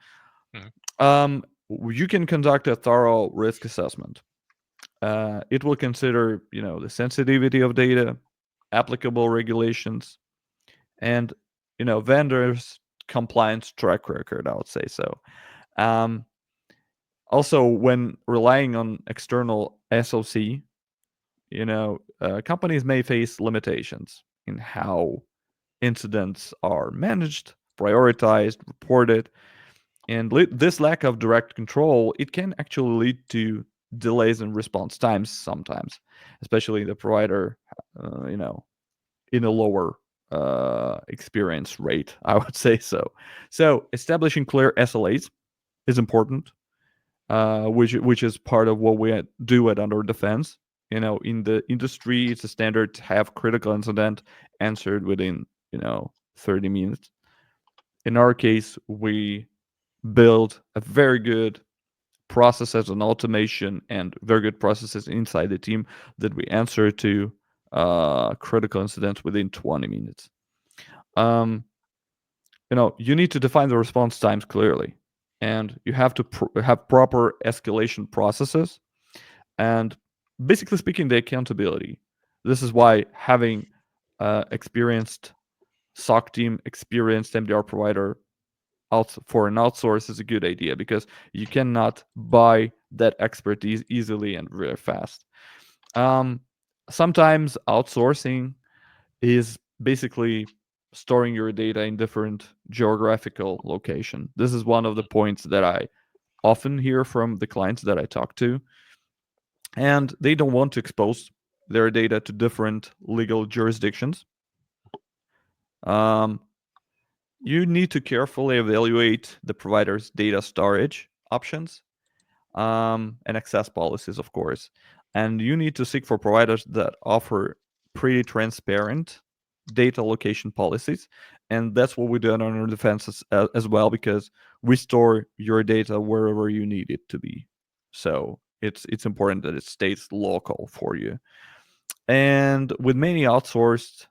mhm, Um, you can conduct a thorough risk assessment. It will consider, the sensitivity of data, applicable regulations, and vendors compliance track record, I would say. So um also when relying on external soc, companies may face limitations in how incidents are managed, prioritized, reported, and this lack of direct control, it can actually lead to delays in response times sometimes, especially the provider in a lower experience rate, I would say. So establishing clear SLAs is important, which is part of what we do at Under Defense. In the industry, it's a standard to have critical incident answered within 30 minutes. In our case, we build a very good processes and automation and very good processes inside the team that we answer to critical incidents within 20 minutes. Um, you need to define the response times clearly, and you have to have proper escalation processes, and basically speaking, the accountability. This is why having experienced SOC team, experienced MDR provider for an outsource is a good idea because you cannot buy that expertise easily and very fast. Um, Sometimes outsourcing is basically storing your data in different geographical location. This is one of the points that I often hear from the clients that I talk to, and they don't want to expose their data to different legal jurisdictions. Um, you need to carefully evaluate the provider's data storage options and access policies, of course. And you need to seek for providers that offer pretty transparent data location policies. And that's what we do on our defense as well, because we store your data wherever you need it to be. So it's important that it stays local for you. And with many outsourced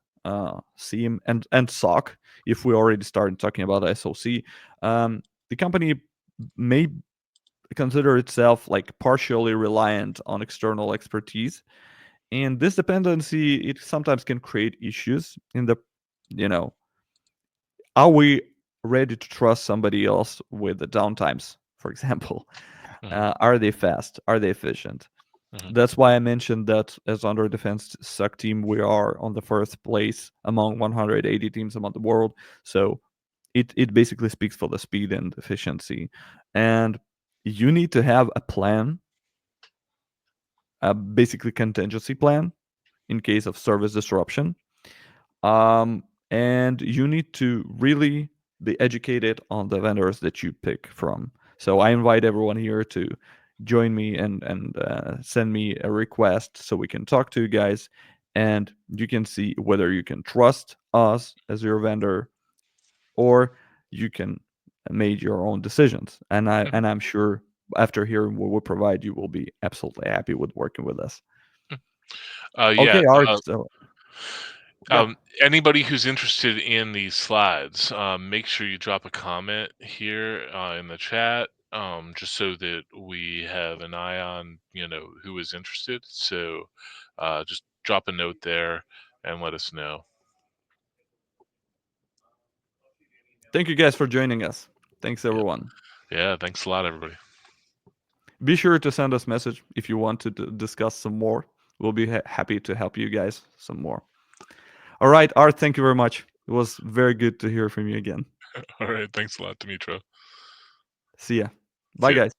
SIEM and SOC, if we already started talking about SOC, the company may consider itself like partially reliant on external expertise, and this dependency it sometimes can create issues in the, you know, are we ready to trust somebody else with the downtimes, for example? Mhm, Are they fast, are they efficient? mhm, That's why I mentioned that as under defense SOC team we are on the first place among 180 teams among the world. So it basically speaks for the speed and efficiency. And you need to have a plan, a basically contingency plan in case of service disruption. And you need to really be educated on the vendors that you pick from. So I invite everyone here to join me and send me a request so we can talk to you guys, and you can see whether you can trust us as your vendor, or you can make your own decisions. mhm, And I'm sure after hearing what we provide, you will be absolutely happy with working with us. mhm. Yeah. Okay, Art. So yeah, Anybody who's interested in these slides, make sure you drop a comment here in the chat, just so that we have an eye on, who is interested. So just drop a note there and let us know. thank you guys for joining us. Thanks Yeah. everyone. Yeah. Thanks a lot, everybody. Be sure to send us message if you want to discuss some more. We'll be happy to help you guys some more. All right, Art, thank you very much. It was very good to hear from you again. All right. Thanks a lot, Dmytro. See ya. Bye, See ya. guys.